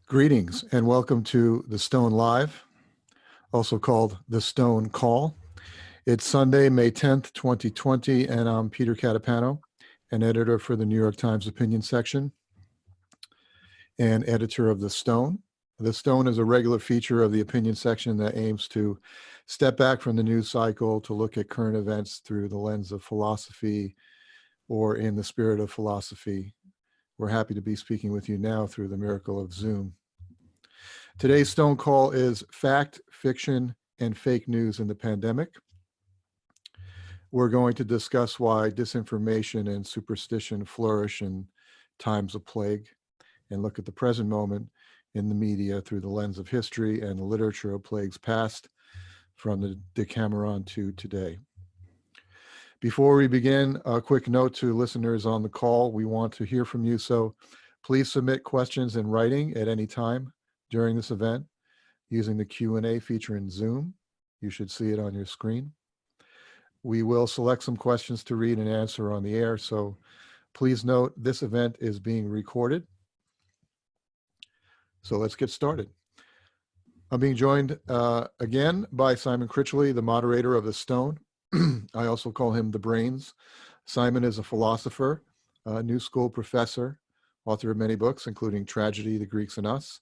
Greetings and welcome to The Stone Live, also called The Stone Call. It's Sunday, May 10th, 2020, and I'm Peter Catapano, an editor for the New York Times opinion section and editor of The Stone. The Stone is a regular feature of the opinion section that aims to step back from the news cycle to look at current events through the lens of philosophy or in the spirit of philosophy. We're happy to be speaking with you now through the miracle of Zoom. Today's Stone Call is Fact, Fiction, and Fake News in the Pandemic. We're going to discuss why disinformation and superstition flourish in times of plague and look at the present moment in the media through the lens of history and the literature of plagues past, from the Decameron to today. Before we begin, a quick note to listeners on the call. We want to hear from you, so please submit questions in writing at any time during this event using the Q&A feature in Zoom. You should see it on your screen. We will select some questions to read and answer on the air, so please note this event is being recorded. So let's get started. I'm being joined again by Simon Critchley, the moderator of The Stone. I also call him the Brains. Simon is a philosopher, a New School professor, author of many books, including Tragedy, the Greeks and Us.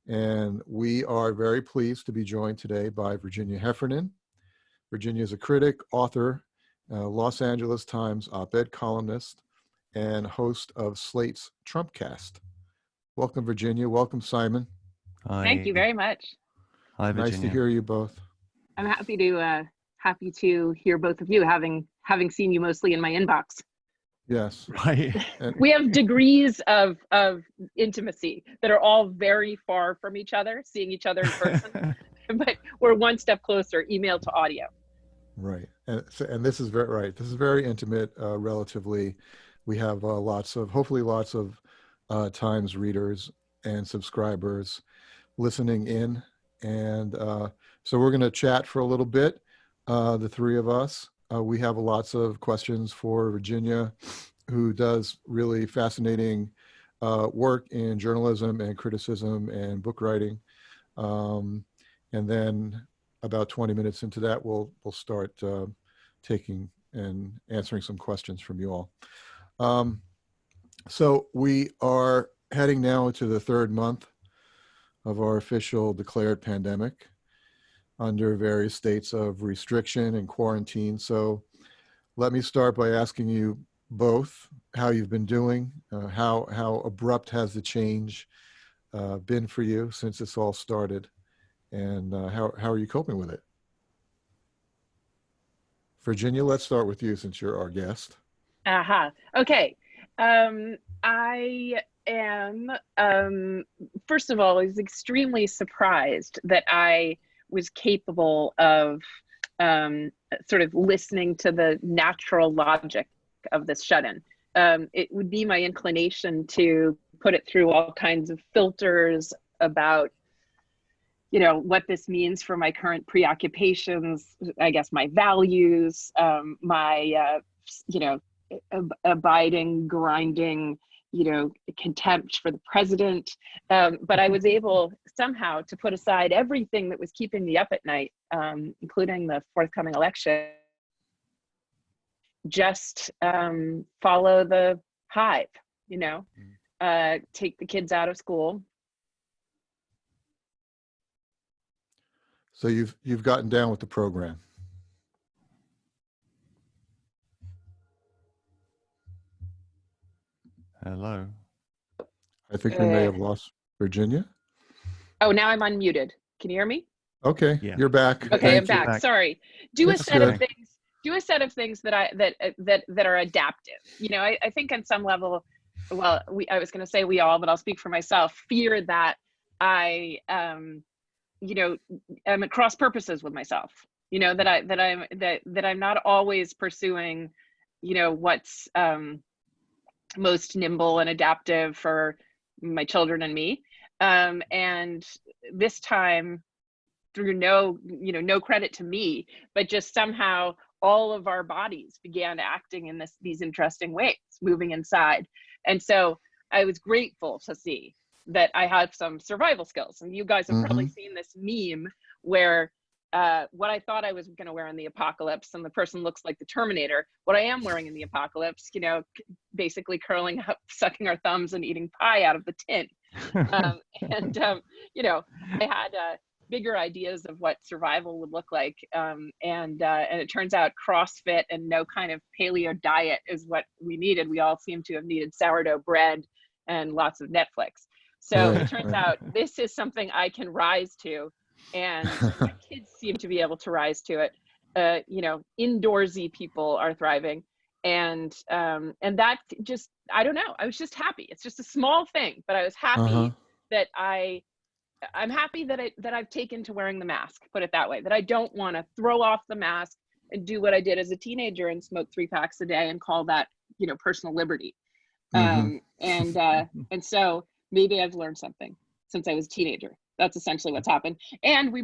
And we are very pleased to be joined today by Virginia Heffernan. Virginia is a critic, author, Los Angeles Times op-ed columnist, and host of Slate's Trumpcast. Welcome, Virginia. Welcome, Simon. Hi. Thank you very much. Hi, Virginia. Nice to hear you both. I'm happy to hear both of you, having seen you mostly in my inbox. Yes. Right. We have degrees of intimacy that are all very far from each other, seeing each other in person, but we're one step closer, email to audio. Right. And this is very right. This is very intimate, relatively. We have hopefully lots of Times readers and subscribers listening in. And so we're going to chat for a little bit, the three of us. We have lots of questions for Virginia, who does really fascinating work in journalism and criticism and book writing. And then about 20 minutes into that, we'll start taking and answering some questions from you all. So we are heading now into the third month of our official declared pandemic under various states of restriction and quarantine. So let me start by asking you both how you've been doing. How abrupt has the change been for you since this all started? And how are you coping with it? Virginia, let's start with you since you're our guest. Okay. I am, first of all, I was extremely surprised that I was capable of sort of listening to the natural logic of this shut-in. It would be my inclination to put it through all kinds of filters about, what this means for my current preoccupations, I guess my values, my, abiding, grinding, contempt for the president. But I was able somehow to put aside everything that was keeping me up at night, including the forthcoming election. Just follow the hive, take the kids out of school. So you've gotten down with the program. Hello. I think we may have lost Virginia. Oh, now I'm unmuted. Can you hear me? Okay, yeah. You're back. Okay, I'm back. Sorry. Do a set of things that are adaptive. I think on some level, well, I was going to say we all, but I'll speak for myself, fear that I am at cross purposes with myself. That I'm not always pursuing, what's most nimble and adaptive for my children and me. And this time, through no credit to me, but just somehow all of our bodies began acting in these interesting ways, moving inside. And so I was grateful to see that I have some survival skills. And you guys have probably seen this meme where what I thought I was going to wear in the apocalypse, and the person looks like the Terminator. What I am wearing in the apocalypse, basically curling up, sucking our thumbs, and eating pie out of the tin. I had bigger ideas of what survival would look like, and it turns out CrossFit and no kind of paleo diet is what we needed. We all seem to have needed sourdough bread and lots of Netflix. So it turns out this is something I can rise to, and my kids seem to be able to rise to it. Indoorsy people are thriving, and that just, I don't know, I was just happy. It's just a small thing, but I was happy that I'm happy that I've taken to wearing the mask, put it that way, that I don't want to throw off the mask and do what I did as a teenager and smoke 3 packs a day and call that, personal liberty. And so maybe I've learned something since I was a teenager. That's essentially what's happened. And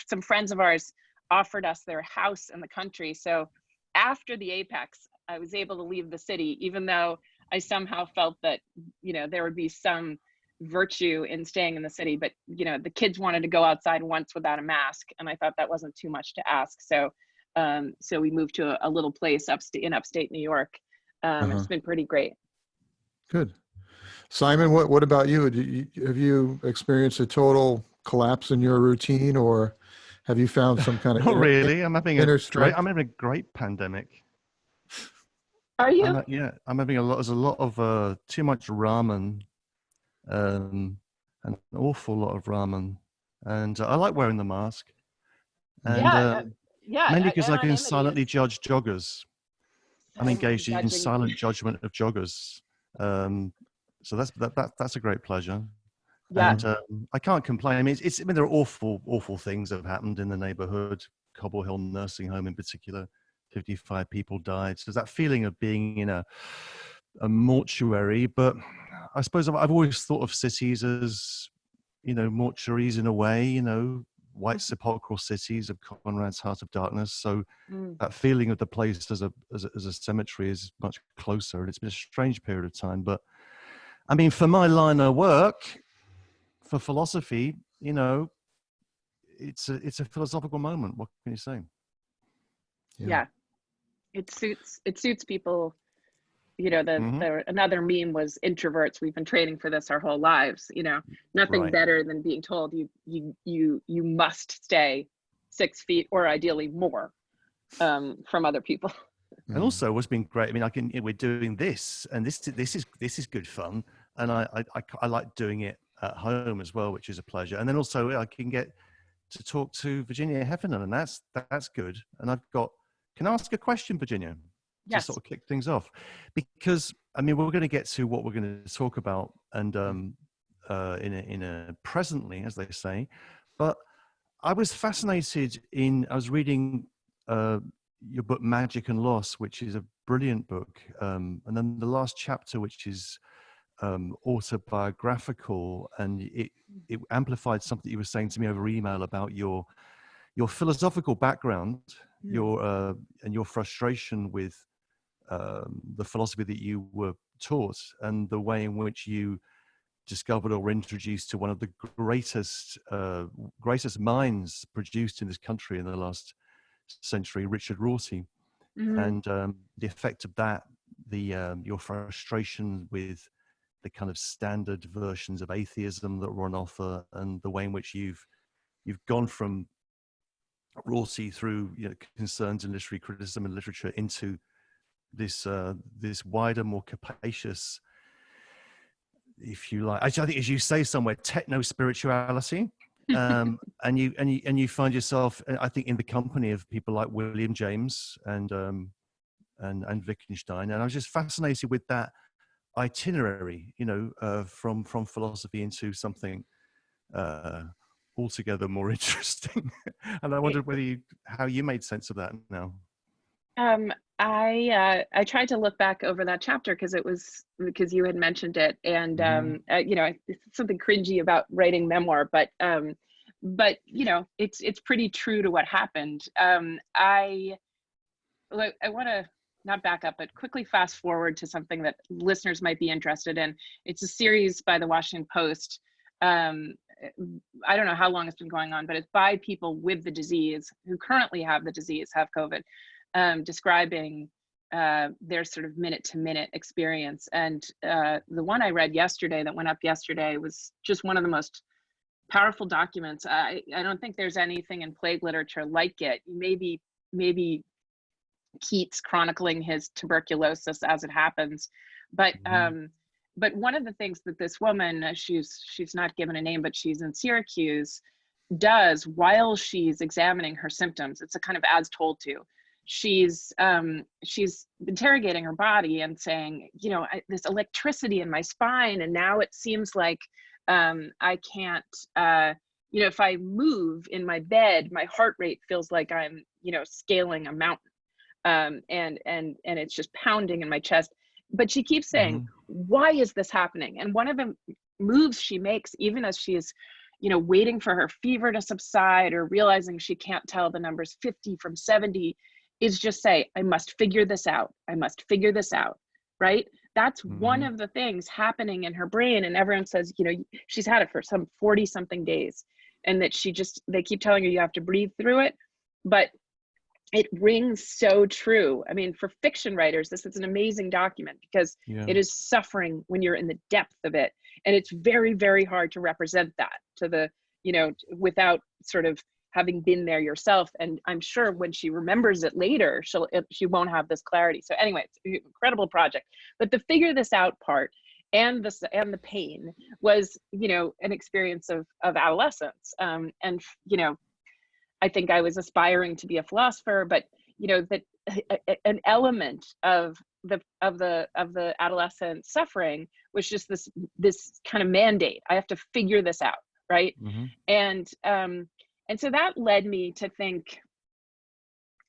some friends of ours offered us their house in the country. So after the apex, I was able to leave the city, even though I somehow felt that, there would be some virtue in staying in the city. But, the kids wanted to go outside once without a mask. And I thought that wasn't too much to ask. So we moved to a little place in upstate New York. It's been pretty great. Good. Simon, what about you? Have you experienced a total collapse in your routine, or have you found some kind of Not really. I'm having a great pandemic. Are you? I'm having there's a lot of too much ramen, an awful lot of ramen, and I like wearing the mask. And mainly because I can silently judge joggers. I'm engaged in silent judgment of joggers. So that's a great pleasure. Yeah. And I can't complain. I mean, there are awful things that have happened in the neighborhood. Cobble Hill Nursing Home in particular, 55 people died. So there's that feeling of being in a mortuary. But I suppose I've always thought of cities as, mortuaries in a way, white sepulchral cities of Conrad's Heart of Darkness. So that feeling of the place as a cemetery is much closer. And it's been a strange period of time. But I mean, for my line of work, for philosophy, it's a philosophical moment. What can you say? Yeah. It suits people. Another meme was introverts. We've been training for this our whole lives. Nothing better than being told you must stay 6 feet or ideally more from other people. And also, what's been great, I mean, we're doing this, and this is good fun, and I like doing it at home as well, which is a pleasure. And then also, I can get to talk to Virginia Heffernan, and that's good. And can I ask a question, Virginia? Yes. To sort of kick things off, because I mean, we're going to get to what we're going to talk about, and in a presently, as they say. But I was fascinated I was reading your book Magic and Loss, which is a brilliant book, and then the last chapter, which is autobiographical, and it amplified something you were saying to me over email about your philosophical background, and your frustration with the philosophy that you were taught, and the way in which you discovered or were introduced to one of the greatest minds produced in this country in the last century, Richard Rorty, and the effect of that, your frustration with the kind of standard versions of atheism that were on offer, and the way in which you've gone from Rorty through concerns in literary criticism and literature into this wider, more capacious, if you like, actually, I think, as you say somewhere, techno spirituality, and you find yourself, I think, in the company of people like William James and Wittgenstein, and I was just fascinated with that itinerary, from philosophy into something altogether more interesting. And I wondered how you made sense of that now. I tried to look back over that chapter because you had mentioned it, and it's something cringy about writing memoir, but it's pretty true to what happened. I want to not back up, but quickly fast forward to something that listeners might be interested in. It's a series by the Washington Post. I don't know how long it's been going on, but it's by people with the disease who currently have the disease, have COVID, describing their sort of minute to minute experience. And the one I read yesterday that went up yesterday was just one of the most powerful documents. I don't think there's anything in plague literature like it. Maybe Keats chronicling his tuberculosis as it happens, but one of the things that this woman, she's not given a name, but she's in Syracuse, does while she's examining her symptoms, it's a kind of as told to, she's interrogating her body and saying, you know, this electricity in my spine, and now it seems like I can't, you know, if I move in my bed, my heart rate feels like I'm, you know, scaling a mountain, and it's just pounding in my chest. But she keeps saying, why is this happening? And one of the moves she makes, even as she is, you know, waiting for her fever to subside or realizing she can't tell the numbers 50 from 70, is just say, I must figure this out. I must figure this out, right? That's one of the things happening in her brain. And everyone says, you know, she's had it for some 40 something days, and that they keep telling her you have to breathe through it. But it rings so true. I mean, for fiction writers, this is an amazing document because it is suffering when you're in the depth of it. And it's very, very hard to represent that to the, you know, without sort of having been there yourself. And I'm sure when she remembers it later, she won't have this clarity. So anyway, it's an incredible project. But the figure this out part and the pain was, you know, an experience of adolescence. And, you know, I think I was aspiring to be a philosopher, but, you know, that an element of the adolescent suffering was just this kind of mandate. I have to figure this out, right? And so that led me to think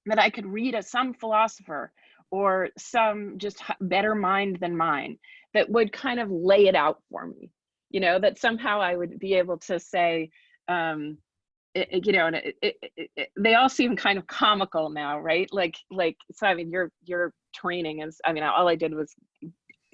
that I could read some philosopher or some just better mind than mine that would kind of lay it out for me, you know, that somehow I would be able to say, you know, and they all seem kind of comical now, right? Like, so I mean, your training is, I mean, all I did was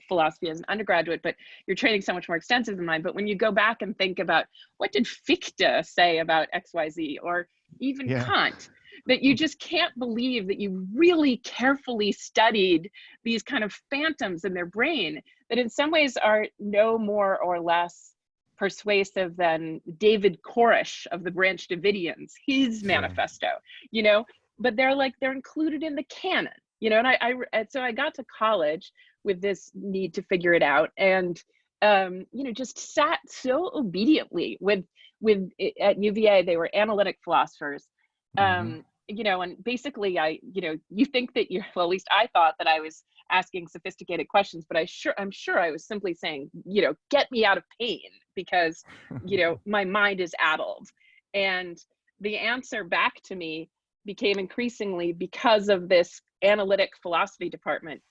philosophy as an undergraduate, but your training's so much more extensive than mine. But when you go back and think about what did Fichte say about XYZ, or even Kant, that you just can't believe that you really carefully studied these kind of phantoms in their brain that in some ways are no more or less persuasive than David Koresh of the Branch Davidians, his manifesto, you know, but they're included in the canon, you know, and so I got to college with this need to figure it out, and you know, just sat so obediently with at UVA. They were analytic philosophers, you know, and basically you know, you think that well, at least I thought that I was asking sophisticated questions, but I'm sure I was simply saying, you know, get me out of pain because, you know, my mind is addled. And the answer back to me became increasingly, because of this analytic philosophy department,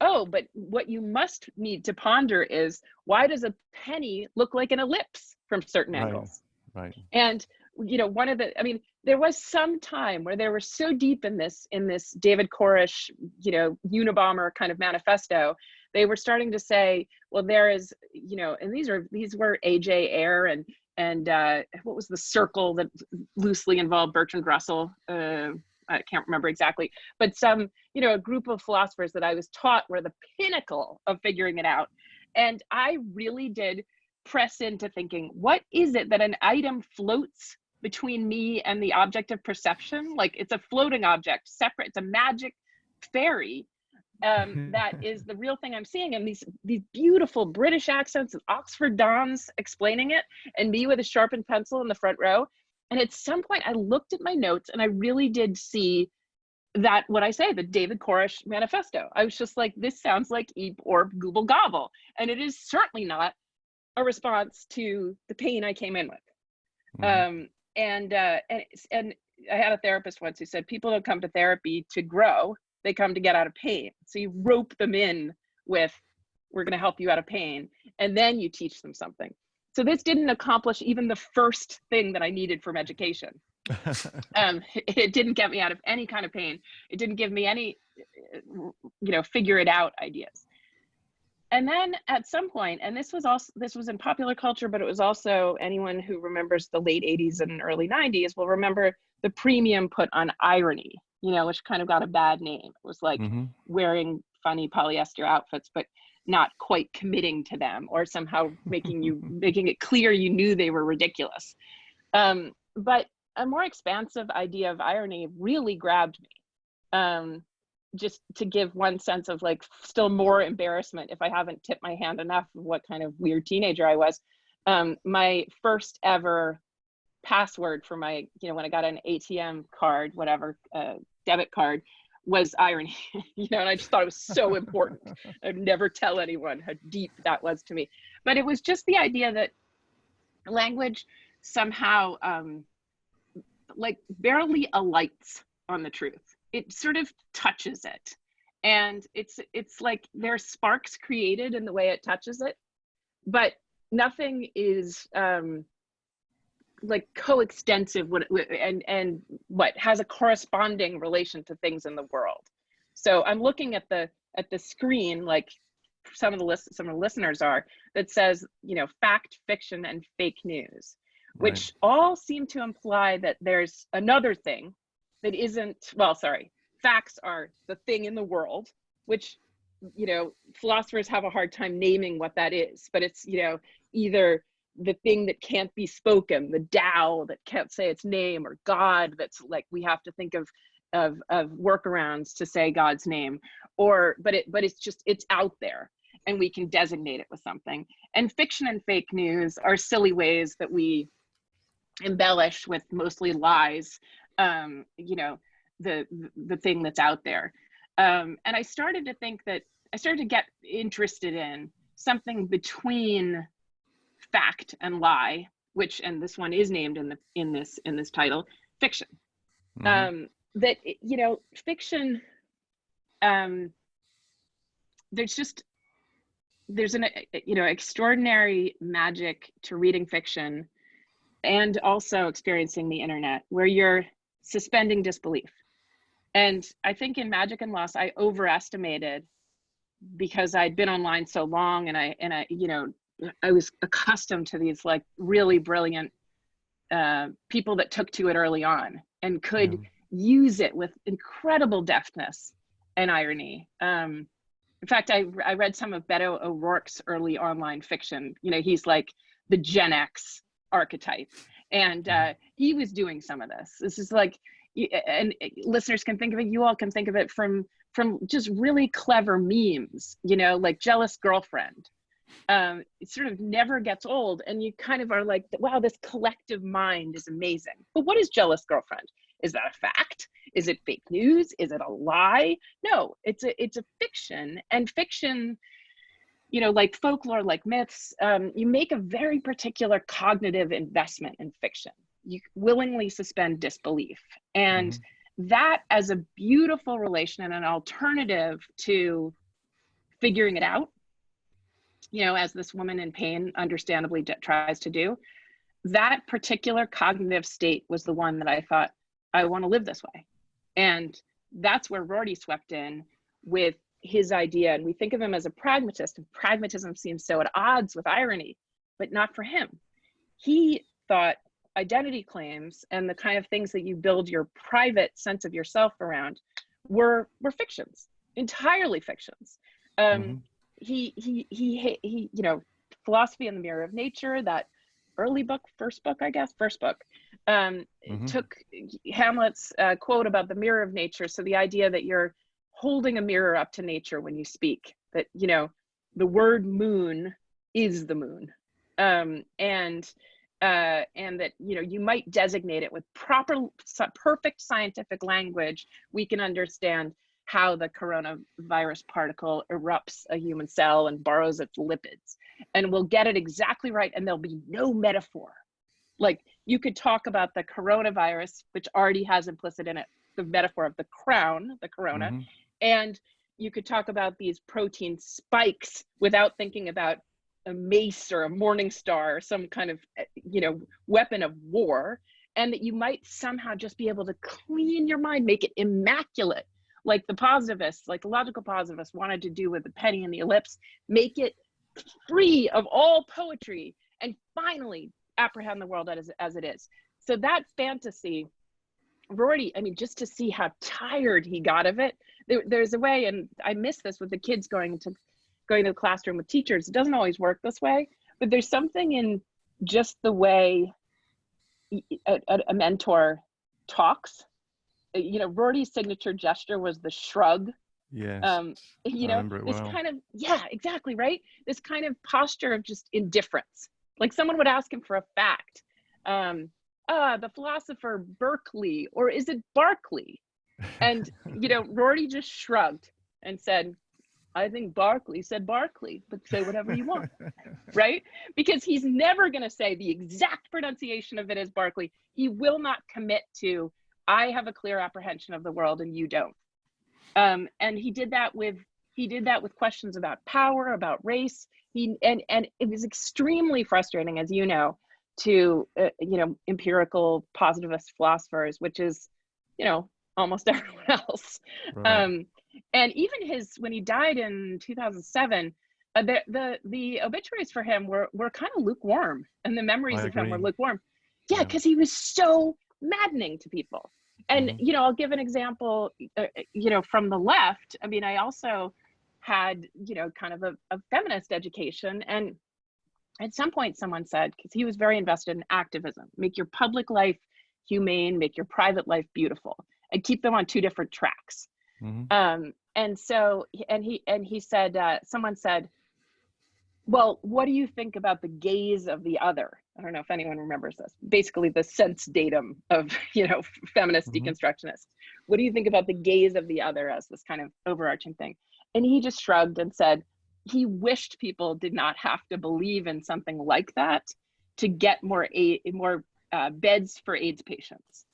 oh, but what you must need to ponder is, why does a penny look like an ellipse from certain angles? Right. And, you know, I mean, there was some time where they were so deep in this David Koresh, you know, Unabomber kind of manifesto, they were starting to say, well, there is, you know, and these were A.J. Ayer and what was the circle that loosely involved Bertrand Russell? I can't remember exactly, but some, you know, a group of philosophers that I was taught were the pinnacle of figuring it out. And I really did press into thinking, what is it that an item floats between me and the object of perception? Like, it's a floating object, separate, it's a magic fairy that is the real thing I'm seeing. And these beautiful British accents and Oxford dons explaining it, and me with a sharpened pencil in the front row. And at some point I looked at my notes and I really did see that, what I say, the David Koresh manifesto. I was just like, this sounds like Eep Orb Gooble Gobble. And it is certainly not a response to the pain I came in with. And I had a therapist once who said, people don't come to therapy to grow, they come to get out of pain. So you rope them in with, we're going to help you out of pain, and then you teach them something. So this didn't accomplish even the first thing that I needed from education. It didn't get me out of any kind of pain. It didn't give me any figure it out ideas. And then at some point, and this was in popular culture, but it was also, anyone who remembers the late 80s and early 90s will remember the premium put on irony, which kind of got a bad name. It was like wearing funny polyester outfits, but not quite committing to them, or somehow making it clear you knew they were ridiculous. But a more expansive idea of irony really grabbed me. Just to give one sense of like still more embarrassment if I haven't tipped my hand enough of what kind of weird teenager I was. My first ever password for my, when I got an ATM card, whatever, debit card, was irony. And I just thought it was so important. I'd never tell anyone how deep that was to me. But it was just the idea that language somehow like barely alights on the truth. It sort of touches it, and it's like there's sparks created in the way it touches it, but nothing is like coextensive and what has a corresponding relation to things in the world. So I'm looking at the screen, like some of the listeners are, that says fact, fiction, and fake news, which all seem to imply that there's another thing that isn't, facts are the thing in the world, which, philosophers have a hard time naming what that is, but it's, either the thing that can't be spoken, the Tao that can't say its name, or God that's like, we have to think of workarounds to say God's name, but it's out there and we can designate it with something. And fiction and fake news are silly ways that we embellish with mostly lies, the thing that's out there. And I started to get interested in something between fact and lie, and this one is named in this title, fiction. That, fiction, there's an extraordinary magic to reading fiction and also experiencing the internet, where you're suspending disbelief. And I think in Magic and Loss, I overestimated, because I'd been online so long, and I was accustomed to these like really brilliant people that took to it early on and could use it with incredible deftness and irony. In fact, I read some of Beto O'Rourke's early online fiction. He's like the Gen X archetype, and he was doing some of this. This is like, and listeners can think of it, you all can think of it from just really clever memes, like Jealous Girlfriend. It sort of never gets old, and you kind of are like, wow, this collective mind is amazing. But what is Jealous Girlfriend? Is that a fact? Is it fake news? Is it a lie? No, it's a fiction. And fiction, like folklore, like myths, you make a very particular cognitive investment in fiction. You willingly suspend disbelief. And that, as a beautiful relation and an alternative to figuring it out, as this woman in pain understandably tries to do, that particular cognitive state was the one that I thought, I want to live this way. And that's where Rorty swept in with his idea. And we think of him as a pragmatist, and pragmatism seems so at odds with irony, but not for him. He thought identity claims and the kind of things that you build your private sense of yourself around were fictions, entirely fictions. He Philosophy and the Mirror of Nature, that first book, took Hamlet's quote about the mirror of nature. So the idea that you're holding a mirror up to nature when you speak, that, the word moon is the moon. And that, you might designate it with perfect scientific language. We can understand how the coronavirus particle erupts a human cell and borrows its lipids, and we'll get it exactly right, and there'll be no metaphor. Like, you could talk about the coronavirus, which already has implicit in it the metaphor of the crown, the corona, and you could talk about these protein spikes without thinking about a mace or a morning star or some kind of, weapon of war, and that you might somehow just be able to clean your mind, make it immaculate, like the positivists, like the logical positivists wanted to do with the penny and the ellipse, make it free of all poetry and finally apprehend the world as it is. So that fantasy, Rorty, I mean, just to see how tired he got of it, there's a way, and I miss this with the kids going to the classroom with teachers. It doesn't always work this way, but there's something in just the way a mentor talks. You know, Rorty's signature gesture was the shrug. Yes. You I know, remember it this well. kind of, yeah, exactly, right? This kind of posture of just indifference. Like someone would ask him for a fact. The philosopher Berkeley, or is it Barclay? And, you know, Rorty just shrugged and said, I think Barclay said Barclay, but say whatever you want, right? Because he's never going to say the exact pronunciation of it as Barclay. He will not commit to, I have a clear apprehension of the world and you don't. And he did that with questions about power, about race. And it was extremely frustrating, as you know, to you know, empirical positivist philosophers, which is, you know, almost everyone else. Right. And even when he died in 2007, the obituaries for him were kind of lukewarm, and the memories of him were lukewarm. Yeah, because he was so maddening to people. And you know, I'll give an example. You know, from the left. I mean, I also had, you know, kind of a feminist education, and at some point someone said, because he was very invested in activism, make your public life humane, make your private life beautiful, and keep them on two different tracks. And so, and he said, someone said, well, what do you think about the gaze of the other? I don't know if anyone remembers this. Basically the sense datum of, you know, feminist deconstructionists. What do you think about the gaze of the other as this kind of overarching thing? And he just shrugged and said he wished people did not have to believe in something like that to get more beds for AIDS patients.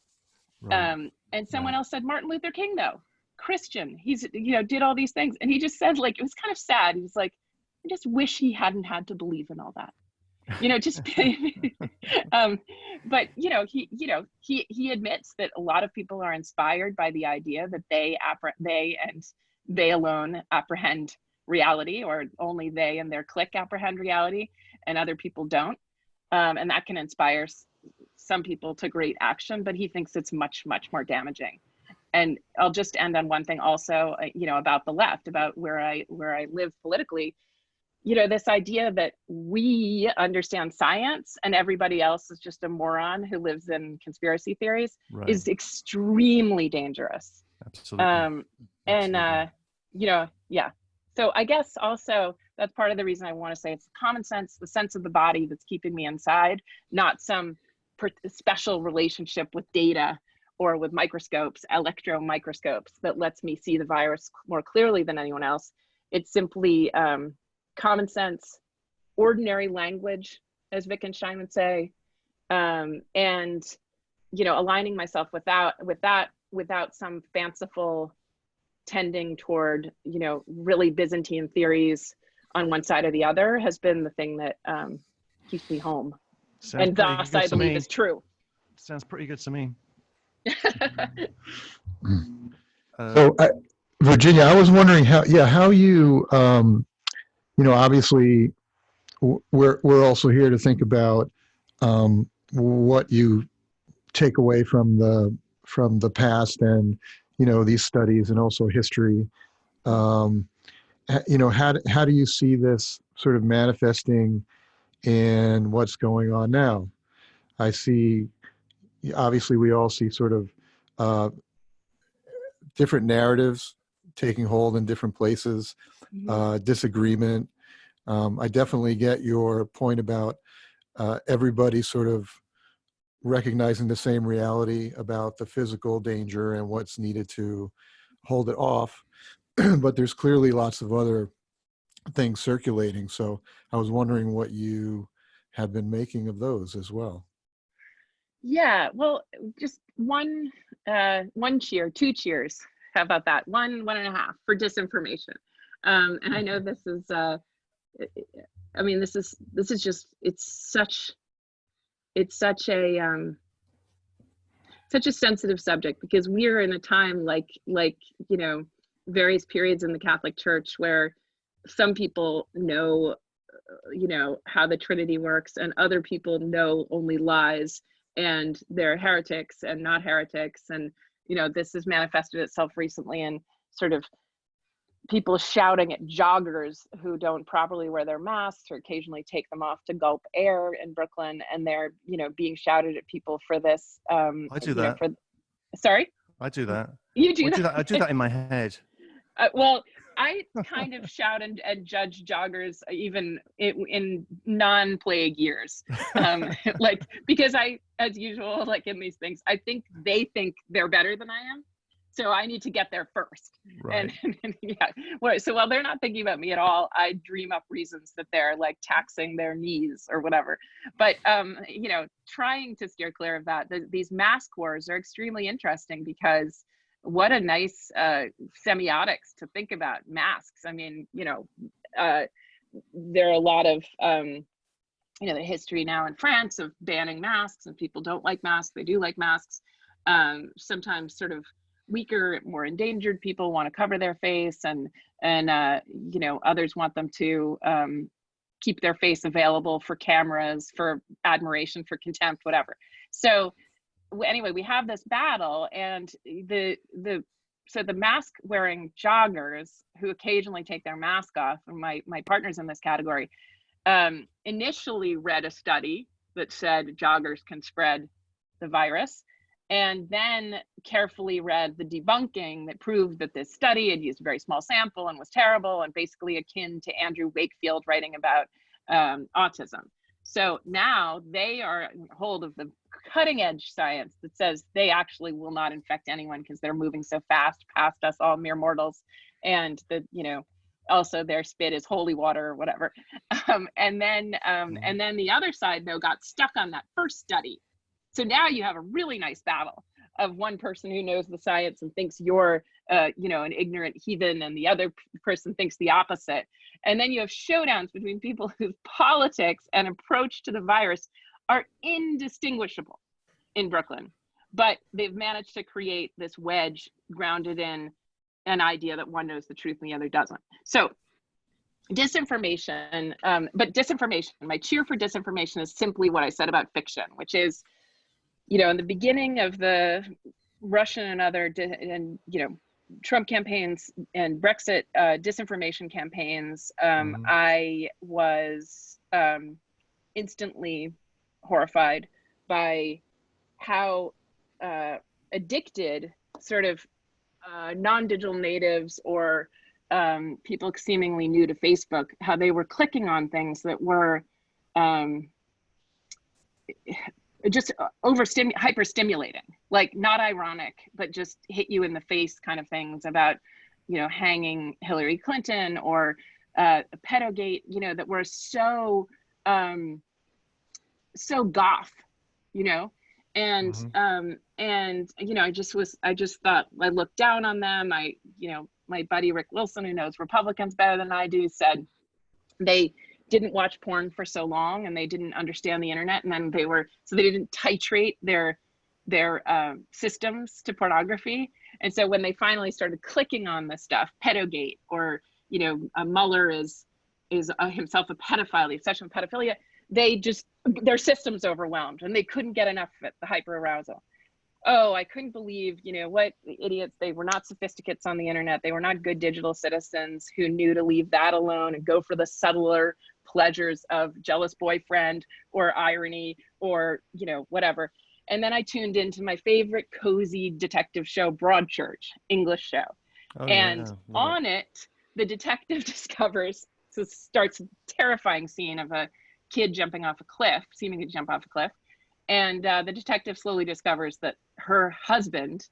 Right. And someone else said Martin Luther King, though, Christian, he's, you know, did all these things. And he just said, like, it was kind of sad. He was like, I just wish he hadn't had to believe in all that, you know, just, but, you know, he admits that a lot of people are inspired by the idea that they alone apprehend reality, or only they and their clique apprehend reality and other people don't. And that can inspire some people to great action, but he thinks it's much, much more damaging. And I'll just end on one thing also, you know, about the left, about where I live politically. You know, this idea that we understand science and everybody else is just a moron who lives in conspiracy theories is extremely dangerous. Absolutely. And, you know, yeah. So I guess also that's part of the reason I want to say it's common sense, the sense of the body that's keeping me inside, not some special relationship with data or with microscopes, electron microscopes, that lets me see the virus more clearly than anyone else. It's simply common sense, ordinary language, as Wittgenstein would say, and, you know, aligning myself without some fanciful tending toward, you know, really Byzantine theories on one side or the other has been the thing that keeps me home. And thus I believe is true. Sounds pretty good to me. So Virginia, I was wondering how you, you know, obviously we're also here to think about what you take away from the past and, you know, these studies and also history. You know, how do you see this sort of manifesting in what's going on now? I see, obviously we all see sort of different narratives taking hold in different places, disagreement. I definitely get your point about everybody sort of recognizing the same reality about the physical danger and what's needed to hold it off. But there's clearly lots of other things circulating. So I was wondering what you have been making of those as well. Yeah, well, just one cheer, two cheers. How about that? One and a half for disinformation. And I know this is, I mean, this is just, it's such a such a sensitive subject, because we're in a time like various periods in the Catholic Church where some people know how the Trinity works, and other people know only lies, and they're heretics and not heretics. And this has manifested itself recently in sort of people shouting at joggers who don't properly wear their masks or occasionally take them off to gulp air in Brooklyn, and they're being shouted at people for this. I do that. Sorry? I do that. You do that? I do that in my head. Well, I kind of shout and judge joggers even in non-plague years, because I, as usual, like in these things, I think they think they're better than I am. So I need to get there first. Right. And yeah. So while they're not thinking about me at all, I dream up reasons that they're like taxing their knees or whatever. But, trying to steer clear of that, these mask wars are extremely interesting, because what a nice semiotics to think about masks. I mean, there are a lot of, the history now in France of banning masks, and people don't like masks. They do like masks. Sometimes sort of weaker, more endangered people want to cover their face, and others want them to keep their face available for cameras, for admiration, for contempt, whatever. So anyway, we have this battle, and the mask wearing joggers who occasionally take their mask off, and my partner's in this category, initially read a study that said joggers can spread the virus, and then carefully read the debunking that proved that this study had used a very small sample and was terrible, and basically akin to Andrew Wakefield writing about autism. So now they are in hold of the cutting edge science that says they actually will not infect anyone because they're moving so fast past us all mere mortals, and also their spit is holy water or whatever. And then the other side though got stuck on that first study. So now you have a really nice battle of one person who knows the science and thinks you're, an ignorant heathen, and the other person thinks the opposite. And then you have showdowns between people whose politics and approach to the virus are indistinguishable in Brooklyn, but they've managed to create this wedge grounded in an idea that one knows the truth and the other doesn't. So disinformation, my cheer for disinformation is simply what I said about fiction, which is, in the beginning of the Russian and other, Trump campaigns and Brexit disinformation campaigns, I was instantly horrified by how addicted sort of non-digital natives or people seemingly new to Facebook, how they were clicking on things that were just hyper-stimulating, like not ironic, but just hit you in the face kind of things about, hanging Hillary Clinton or pedogate, that were so goth, and I just thought, I looked down on them. My buddy Rick Wilson, who knows Republicans better than I do, said they didn't watch porn for so long and they didn't understand the internet, and then they didn't titrate their systems to pornography. And so when they finally started clicking on the stuff, pedogate, or Mueller is himself a pedophile, the obsession with pedophilia, their systems overwhelmed and they couldn't get enough of it, the hyper arousal. Oh, I couldn't believe, what idiots. They were not sophisticates on the internet. They were not good digital citizens who knew to leave that alone and go for the subtler pleasures of jealous boyfriend or irony or, whatever. And then I tuned into my favorite cozy detective show, Broadchurch, English show. On it, the detective starts a terrifying scene of a kid jumping off a cliff, seeming to jump off a cliff. And the detective slowly discovers that her husband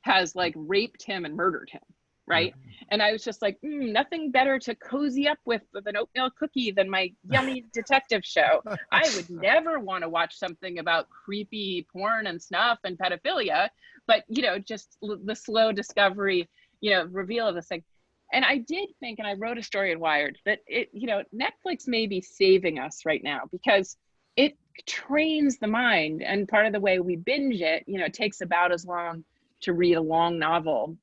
has raped him and murdered him, right? And I was just like, nothing better to cozy up with an oatmeal cookie than my yummy detective show. I would never want to watch something about creepy porn and snuff and pedophilia, but just the slow discovery, reveal of this thing. And I did think, and I wrote a story in Wired, that Netflix may be saving us right now, because it trains the mind. And part of the way we binge it, it takes about as long to read a long novel,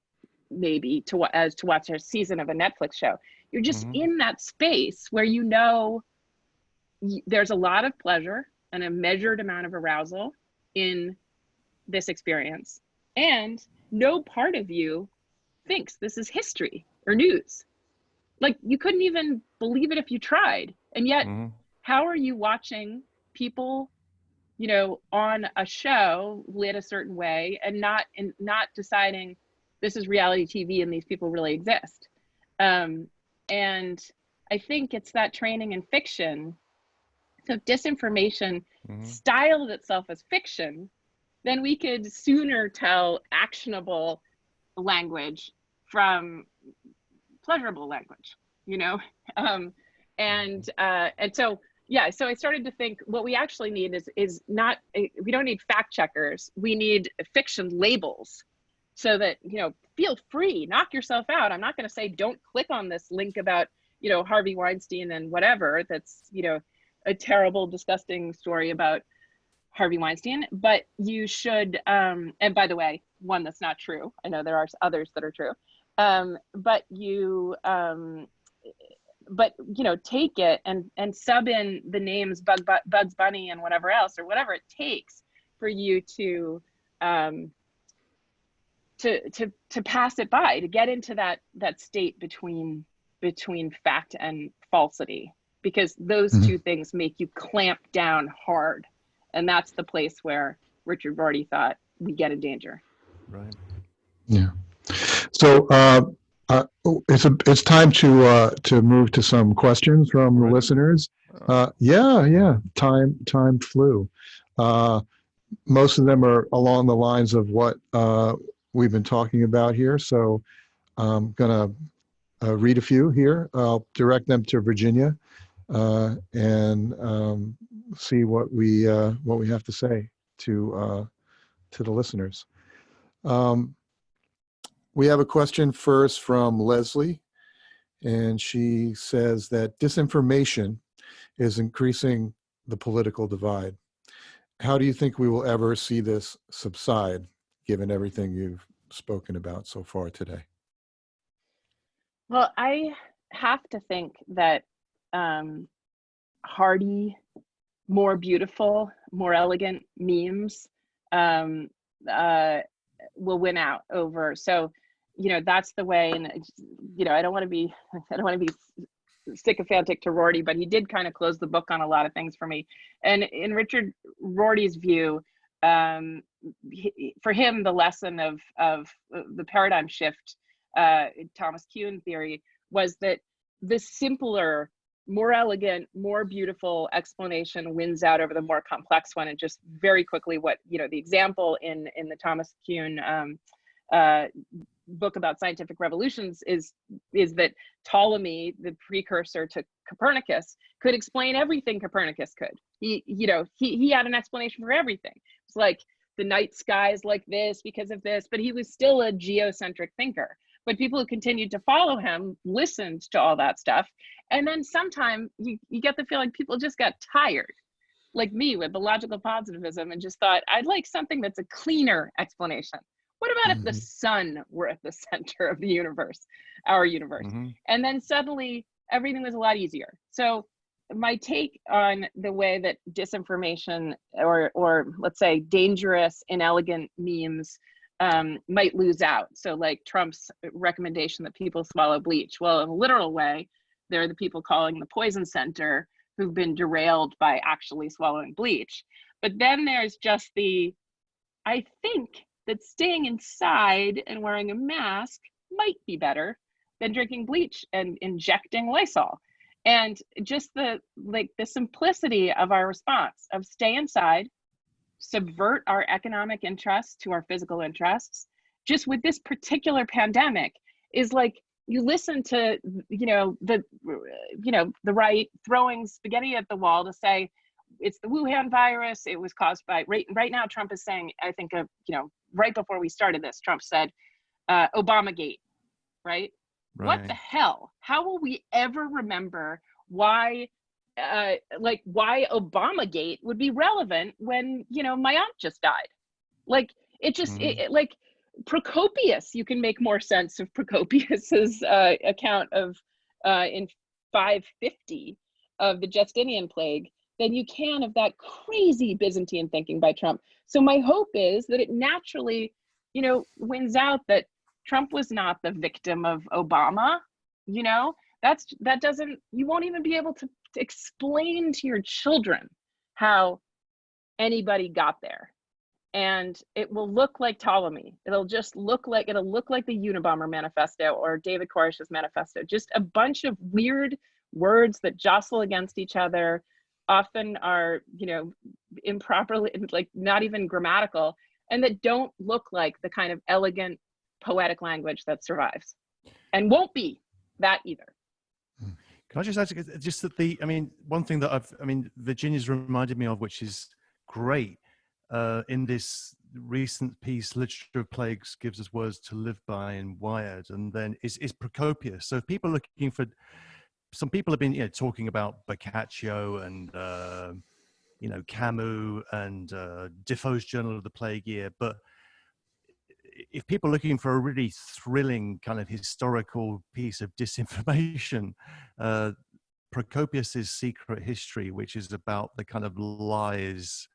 maybe, as to watch a season of a Netflix show. You're just in that space where there's a lot of pleasure and a measured amount of arousal in this experience. And no part of you thinks this is history or news. Like, you couldn't even believe it if you tried. And yet, how are you watching people, on a show lit a certain way and not deciding this is reality TV and these people really exist? And I think it's that training in fiction. So if disinformation styled itself as fiction, then we could sooner tell actionable language from pleasurable language, and so so I started to think what we actually need is not, we don't need fact checkers, we need fiction labels, so that feel free, knock yourself out. I'm not going to say don't click on this link about Harvey Weinstein and whatever, that's a terrible, disgusting story about Harvey Weinstein, but you should, and by the way, one that's not true. I know there are others that are true. But take it and sub in the names Bugs Bunny and whatever else, or whatever it takes for you to pass it by, to get into that state between fact and falsity, because those two things make you clamp down hard. And that's the place where Richard Rorty thought we get in danger. Right. Yeah. So it's time to move to some questions from the listeners. Yeah. Time flew. Most of them are along the lines of what we've been talking about here. So I'm gonna read a few here. I'll direct them to Virginia and see what we have to say to the listeners. We have a question first from Leslie, and she says that disinformation is increasing the political divide. How do you think we will ever see this subside, given everything you've spoken about so far today? Well, I have to think that hearty, more beautiful, more elegant memes will win out over. So, that's the way. And I don't want to be sycophantic to Rorty, but he did kind of close the book on a lot of things for me. And in Richard Rorty's view, for him, the lesson of the paradigm shift, Thomas Kuhn theory, was that the simpler, more elegant, more beautiful explanation wins out over the more complex one. And just very quickly, what the example in the Thomas Kuhn book about scientific revolutions is that Ptolemy, the precursor to Copernicus, could explain everything Copernicus could. He had an explanation for everything. It's like the night sky is like this because of this, but he was still a geocentric thinker. But people who continued to follow him listened to all that stuff. And then sometime you get the feeling people just got tired, like me, with the logical positivism, and just thought, I'd like something that's a cleaner explanation. What about if the sun were at the center of the universe, our universe? And then suddenly everything was a lot easier. So my take on the way that disinformation or let's say dangerous, inelegant memes might lose out. So like Trump's recommendation that people swallow bleach. Well, in a literal way, they're the people calling the poison center who've been derailed by actually swallowing bleach. But then there's just I think that staying inside and wearing a mask might be better than drinking bleach and injecting Lysol. And just the simplicity of our response of stay inside, subvert our economic interests to our physical interests, just with this particular pandemic, is like, you listen to the right throwing spaghetti at the wall to say it's the Wuhan virus, it was caused by right now Trump is saying, I think right before we started this, Trump said Obamagate, right? What the hell? How will we ever remember why like why Obamagate would be relevant when, you know, my aunt just died. Like it just, like Procopius, you can make more sense of Procopius's account of in 550 of the Justinian plague than you can of that crazy Byzantine thinking by Trump. So my hope is that it naturally, you know, wins out that Trump was not the victim of Obama. You know, that doesn't, you won't even be able to explain to your children how anybody got there. And it will look like Ptolemy. It'll the Unabomber Manifesto or David Koresh's manifesto, just a bunch of weird words that jostle against each other, often are, you know, improperly, like not even grammatical, and that don't look like the kind of elegant poetic language that survives and won't be that either. Can I just add, just that one thing that Virginia's reminded me of, which is great, in this recent piece, Literature of Plagues Gives Us Words to Live By in Wired, and then is Procopius. So if people are looking for, some people have been, you know, talking about Boccaccio and, you know, Camus and Defoe's Journal of the Plague Year, but if people are looking for a really thrilling kind of historical piece of disinformation, Procopius's Secret History, which is about the kind of lies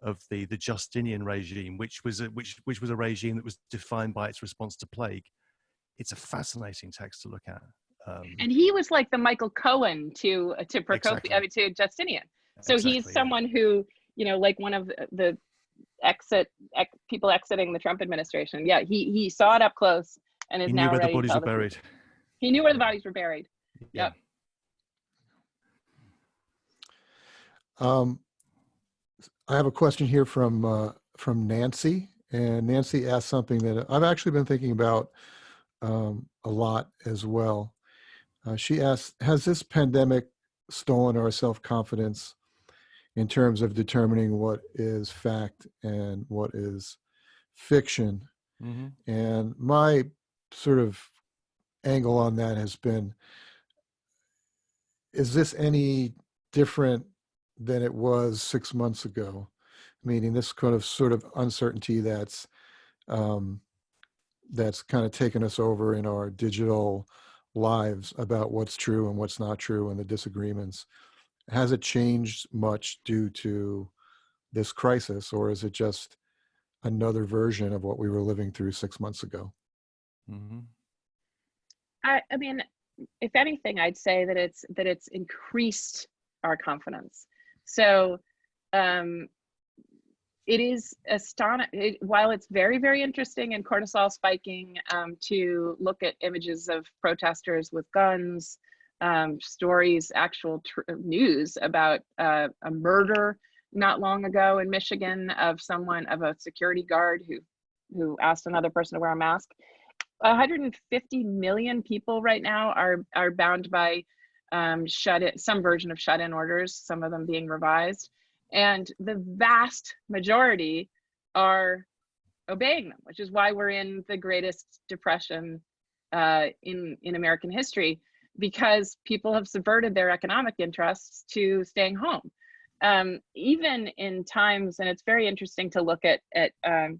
of the Justinian regime, which was a regime that was defined by its response to plague. It's a fascinating text to look at. And he was like the Michael Cohen to Procopius, Exactly. I mean, to Justinian. So Exactly, he's someone who, you know, like one of the people exiting the Trump administration. Yeah, he saw it up close and is now ready to tell the bodies were buried. He knew where the bodies were buried. Yeah. Yep. I have a question here from Nancy, and Nancy asked something that I've actually been thinking about a lot as well. She asked, has this pandemic stolen our self-confidence in terms of determining what is fact and what is fiction? Mm-hmm. And my sort of angle on that has been, is this any different than it was 6 months ago? Meaning this kind of sort of uncertainty that's kind of taken us over in our digital lives about what's true and what's not true and the disagreements. Has it changed much due to this crisis, or is it just another version of what we were living through 6 months ago? Mm-hmm. I mean, if anything, I'd say that it's increased our confidence. So it is astonishing, while it's very, very interesting and cortisol spiking to look at images of protesters with guns, stories, actual news about a murder not long ago in Michigan of a security guard who asked another person to wear a mask. 150 million people right now are bound by some version of shut-in orders, some of them being revised. And the vast majority are obeying them, which is why we're in the greatest depression in American history, because people have subverted their economic interests to staying home. Even in times, and it's very interesting to look at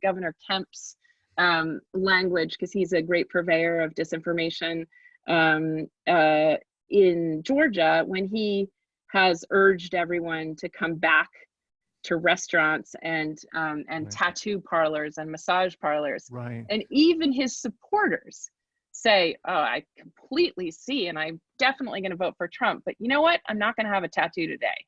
Governor Kemp's language, because he's a great purveyor of disinformation in Georgia, when he has urged everyone to come back to restaurants and Right. tattoo parlors and massage parlors. Right. And even his supporters say, oh, I completely see, and I'm definitely going to vote for Trump, but you know what? I'm not going to have a tattoo today.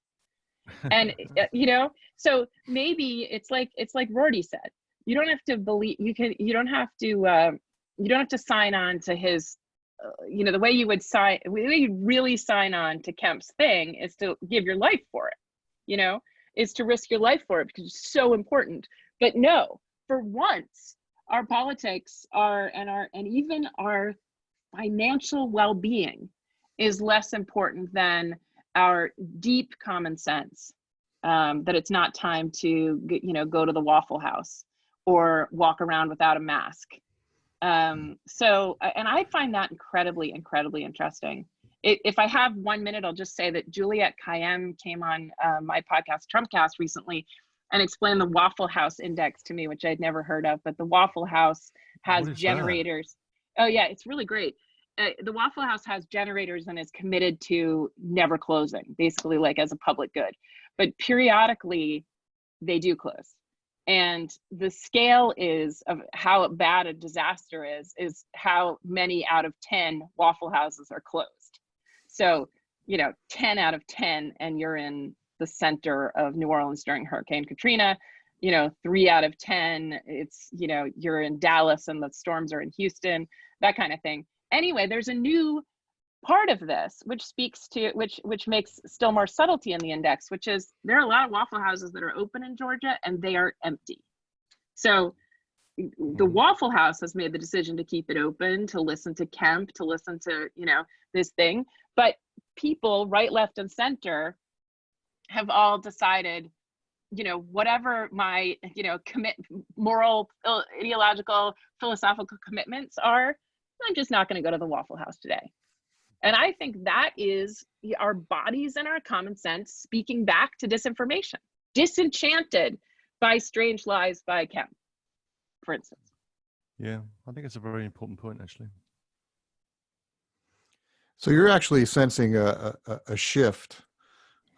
And you know, so maybe it's like Rorty said, you don't have to believe, you don't have to sign on to his, you know, the way you really sign on to Kemp's thing is to give your life for it, you know, is to risk your life for it because it's so important. But no, for once, our politics and even our financial well-being is less important than our deep common sense, that it's not time to, you know, go to the Waffle House or walk around without a mask. So, and I find that incredibly, incredibly interesting. if I have 1 minute, I'll just say that Juliette Kayyem came on my podcast, Trumpcast, recently and explained the Waffle House Index to me, which I'd never heard of. But the Waffle House has generators. That? Oh, yeah, it's really great. The Waffle House has generators and is committed to never closing, basically like as a public good. But periodically, they do close. And the scale is of how bad a disaster is how many out of 10 Waffle Houses are closed. So, 10 out of 10, and you're in the center of New Orleans during Hurricane Katrina. 3 out of 10, it's, you're in Dallas and the storms are in Houston, that kind of thing. Anyway, there's a new part of this, which speaks to, which makes still more subtlety in the index, which is there are a lot of Waffle Houses that are open in Georgia and they are empty. So the Waffle House has made the decision to keep it open, to listen to Kemp, to listen to, this thing. But people, right, left, and center have all decided, whatever my, moral, ideological, philosophical commitments are, I'm just not going to go to the Waffle House today. And I think that is our bodies and our common sense speaking back to disinformation, disenchanted by strange lies by Kemp, for instance. Yeah, I think it's a very important point, actually. So you're actually sensing a shift.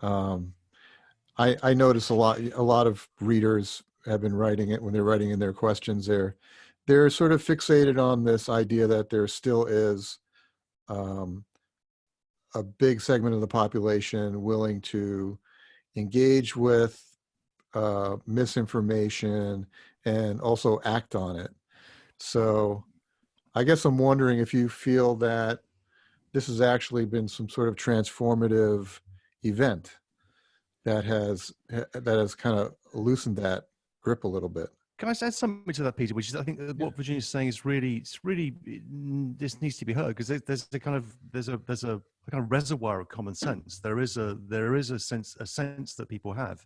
I notice a lot of readers have been writing it when they're writing in their questions. They're sort of fixated on this idea that there still is a big segment of the population willing to engage with misinformation and also act on it. So I guess I'm wondering if you feel that this has actually been some sort of transformative event that has kind of loosened that grip a little bit. Can I add something to that, Peter? Which is, I think what Virginia's saying is really, this needs to be heard, because there's a kind of reservoir of common sense. There is a sense that people have,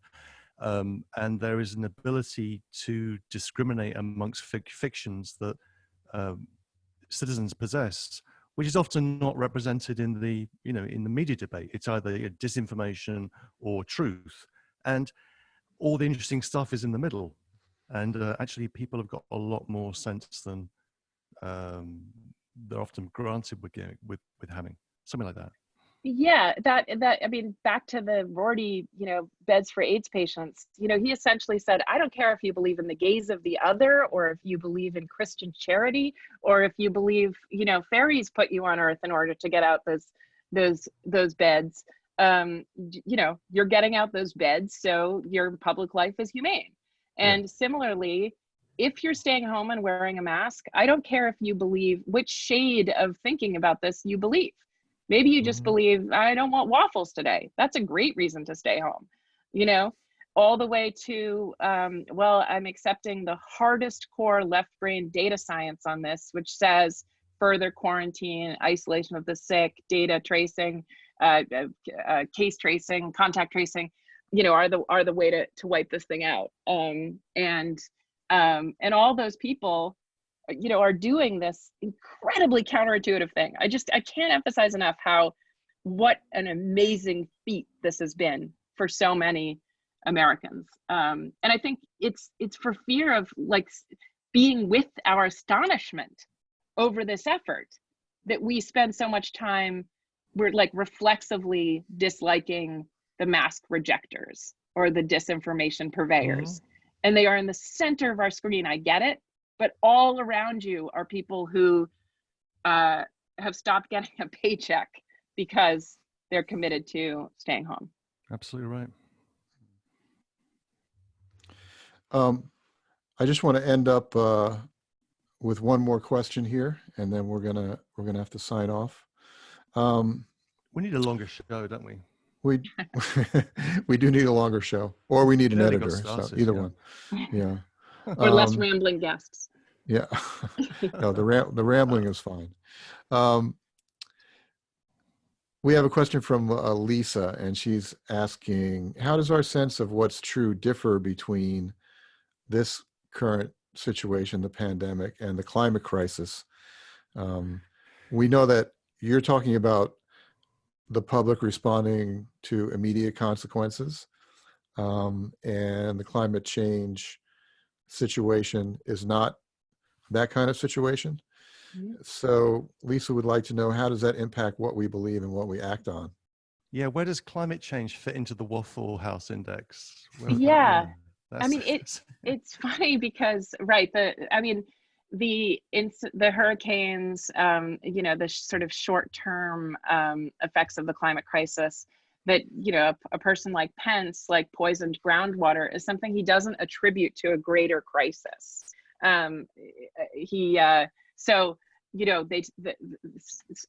and there is an ability to discriminate amongst fictions that citizens possess, which is often not represented in the media debate. It's either disinformation or truth, and all the interesting stuff is in the middle. And actually, people have got a lot more sense than they're often granted with having something like that. Yeah, that I mean, back to the Rorty, beds for AIDS patients. He essentially said, I don't care if you believe in the gaze of the other, or if you believe in Christian charity, or if you believe, fairies put you on Earth in order to get out those beds. You're getting out those beds, so your public life is humane. And similarly, if you're staying home and wearing a mask, I don't care if you believe which shade of thinking about this you believe. Maybe you just believe, I don't want waffles today. That's a great reason to stay home, all the way to, I'm accepting the hardest core left brain data science on this, which says further quarantine, isolation of the sick, data tracing, case tracing, contact tracing, are the way to wipe this thing out. And all those people, are doing this incredibly counterintuitive thing. I can't emphasize enough what an amazing feat this has been for so many Americans. And I think it's for fear of being with our astonishment over this effort that we spend so much time, we're reflexively disliking the mask rejectors or the disinformation purveyors. And they are in the center of our screen. I get it, but all around you are people who have stopped getting a paycheck because they're committed to staying home. Absolutely right. I just want to end up with one more question here, and then we're gonna have to sign off. We need a longer show, don't we? We do need a longer show, or we need an editor. So either one. Yeah. Or less rambling guests. Yeah. No, the rambling is fine. We have a question from Lisa, and she's asking, how does our sense of what's true differ between this current situation, the pandemic, and the climate crisis? We know that you're talking about the public responding to immediate consequences, and the climate change situation is not that kind of situation. Mhm. So Lisa would like to know, how does that impact what we believe and what we act on? Yeah, where does climate change fit into the Waffle House Index? Yeah. I That's mean, it's funny because, right, the hurricanes, the sort of short-term effects of the climate crisis, that, a person like Pence, like poisoned groundwater, is something he doesn't attribute to a greater crisis. So,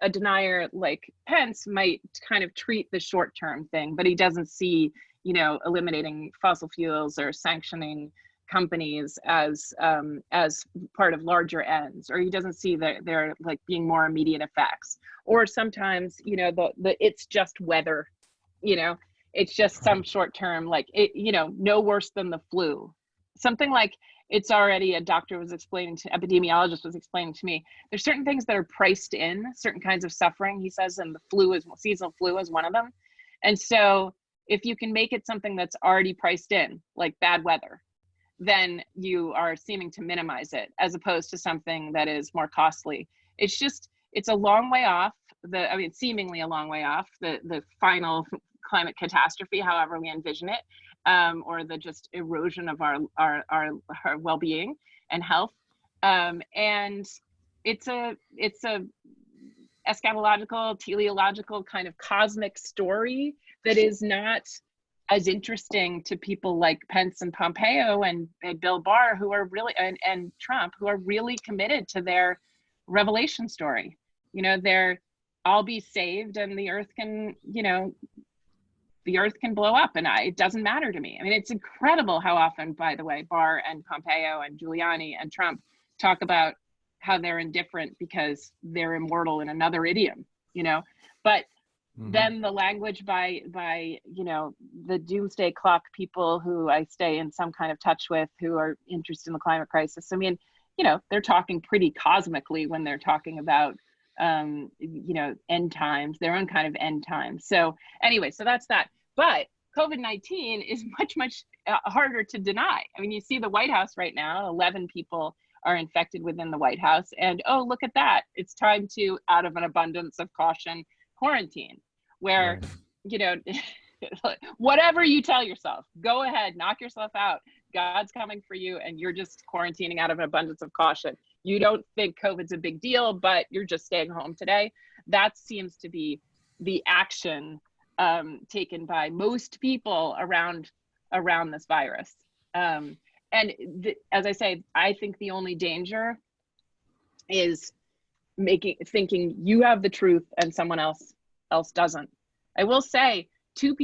a denier like Pence might kind of treat the short-term thing, but he doesn't see, eliminating fossil fuels or sanctioning companies as part of larger ends, or he doesn't see that they're like being more immediate effects. Or sometimes, the it's just weather, it's just some short-term, like it, no worse than the flu. Something like, it's already, a doctor was explaining to, epidemiologist was explaining to me, there's certain things that are priced in, certain kinds of suffering, he says, and seasonal flu is one of them. And so if you can make it something that's already priced in, like bad weather, then you are seeming to minimize it, as opposed to something that is more costly. It's a long way off, seemingly a long way off the final climate catastrophe, however we envision it, or the just erosion of our well-being and health. And it's a eschatological, teleological kind of cosmic story that is not as interesting to people like Pence and Pompeo and Bill Barr, who are really, and Trump, who are really committed to their revelation story. They're, I'll be saved and the earth can, the earth can blow up and it doesn't matter to me. I mean, it's incredible how often, by the way, Barr and Pompeo and Giuliani and Trump talk about how they're indifferent because they're immortal in another idiom, but then the language by the doomsday clock people who I stay in some kind of touch with, who are interested in the climate crisis. I mean, they're talking pretty cosmically when they're talking about end times, their own kind of end times. So anyway, so that's that. But COVID-19 is much harder to deny. I mean, you see the White House right now, 11 people are infected within the White House, and oh, look at that, it's time to, out of an abundance of caution, quarantine, where whatever you tell yourself, go ahead, knock yourself out, God's coming for you, and you're just quarantining out of an abundance of caution. You don't think COVID's a big deal, but you're just staying home today. That seems to be the action taken by most people around this virus. As I say, I think the only danger is thinking you have the truth and someone else doesn't. I will say, two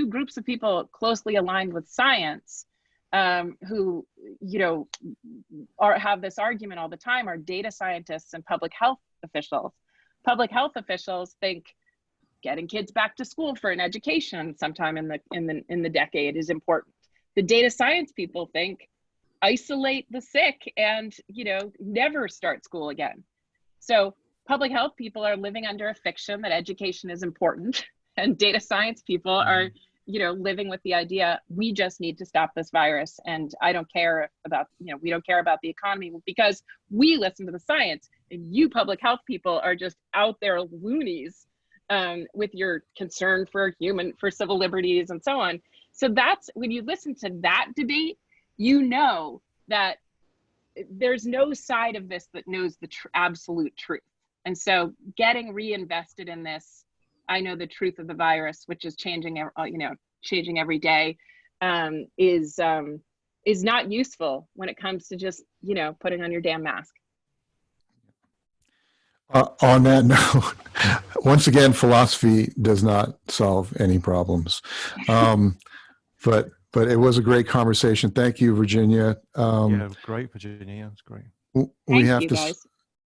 groups of people closely aligned with science, who have this argument all the time, are data scientists and public health officials. Public health officials think getting kids back to school for an education sometime in the decade is important. The data science people think isolate the sick and never start school again. So public health people are living under a fiction that education is important, and data science people are living with the idea, we just need to stop this virus, and I don't care about, we don't care about the economy because we listen to the science, and you public health people are just out there loonies with your concern for civil liberties and so on. So that's, when you listen to that debate, that there's no side of this that knows the absolute truth. And so getting reinvested in this, I know the truth of the virus, which is changing every day, is not useful when it comes to just, putting on your damn mask. On that note, once again, philosophy does not solve any problems. But it was a great conversation. Thank you, Virginia. Yeah, great, Virginia. It's great. Thank you, guys.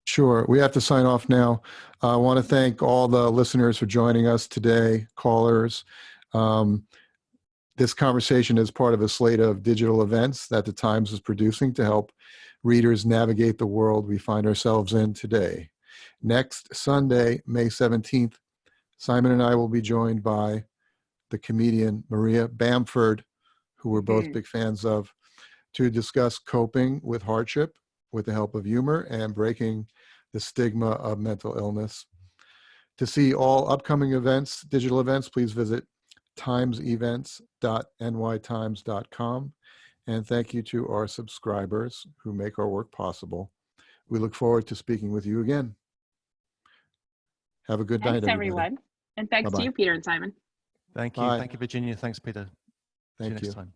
Sure. We have to sign off now. I want to thank all the listeners for joining us today, callers. This conversation is part of a slate of digital events that the Times is producing to help readers navigate the world we find ourselves in today. Next Sunday, May 17th, Simon and I will be joined by the comedian Maria Bamford, who we're both big fans of, to discuss coping with hardship with the help of humor and breaking the stigma of mental illness. To see all upcoming events, digital events, please visit timesevents.nytimes.com. And thank you to our subscribers who make our work possible. We look forward to speaking with you again. Have a good night, Thanks, everybody. everyone. And thanks Bye-bye. to you, Peter and Simon. Thank you. Bye. Thank you, Virginia. Thanks, Peter. See you Thank next you. time.